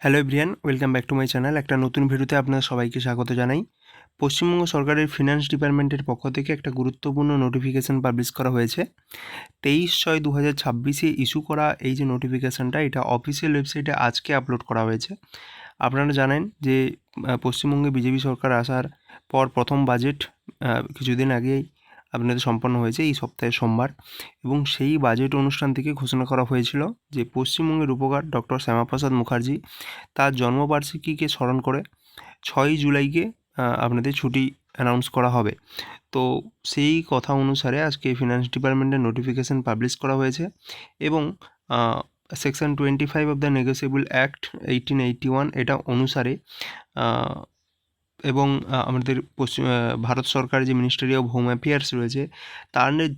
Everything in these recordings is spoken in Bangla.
Hello everyone, welcome back to my channel. একটা নতুন ভিডিওতে আপনাদের সবাইকে স্বাগত জানাই। পশ্চিমবঙ্গ সরকারের ফিনান্স ডিপার্টমেন্টের পক্ষ থেকে একটা গুরুত্বপূর্ণ নোটিফিকেশন পাবলিশ করা হয়েছে। 23/6/2026 ইস্যু করা এই যে নোটিফিকেশানটা, এটা অফিসিয়াল ওয়েবসাইটে আজকে আপলোড করা হয়েছে। আপনারা জানেন যে পশ্চিমবঙ্গে বিজেপি সরকার আসার পর প্রথম বাজেট কিছুদিন আগেই আপনাদের সম্পন্ন হয়েছে, এই সপ্তাহের সোমবার, এবং সেই বাজেট অনুষ্ঠান থেকে ঘোষণা করা হয়েছিল যে পশ্চিমবঙ্গের রূপকার ডক্টর শ্যামাপ্রসাদ মুখার্জি তার জন্মবার্ষিকীকে স্মরণ করে 6 জুলাইকে আপনাদের ছুটি অ্যানাউন্স করা হবে। তো সেই কথা অনুসারে আজকে ফিনান্স ডিপার্টমেন্টের নোটিফিকেশান পাবলিশ করা হয়েছে এবং section 25 of the negotiable act 1881 এটা অনুসারে এবং আমাদের ভারত সরকার যে মিনিস্ট্রি অফ হোম অ্যাফেয়ার্স রয়েছে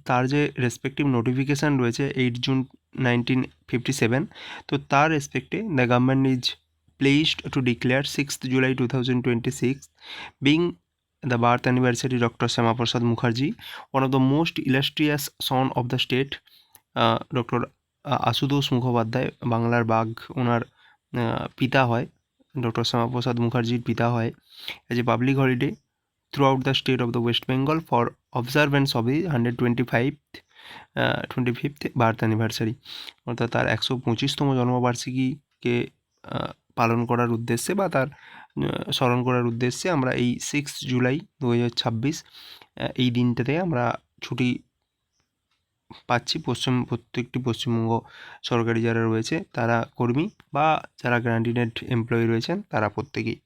তার যে রেসপেক্টিভ নোটিফিকেশান রয়েছে 8 জুন 1957, তো তার রেসপেক্টে the government is pleased to declare 6th July 2026 being the birth anniversary of Dr. Syama Prasad Mukherjee, one of the most illustrious son of the state. Doctor Ashutosh Mukhopadhyay, বাংলার বাঘ, ওনার পিতা হয়, ডক্টর শ্যামাপ্রসাদ মুখার্জির পিতা হয়, as a public holiday through out the state of the West Bengal for observance of the 125th birth anniversary, অর্থাৎ তার 125তম জন্মবার্ষিকীকে পালন করার উদ্দেশ্যে বা তার স্মরণ করার উদ্দেশ্যে আমরা এই 6 জুলাই 2026 এই দিনটাতে আমরা ছুটি পাচ্ছি। প্রত্যেকটি পশ্চিমবঙ্গ সরকারি যারা রয়েছে তারা কর্মী বা যারা গ্র্যান্টিনেড এমপ্লয়ি রয়েছেন তারা প্রত্যেকেই।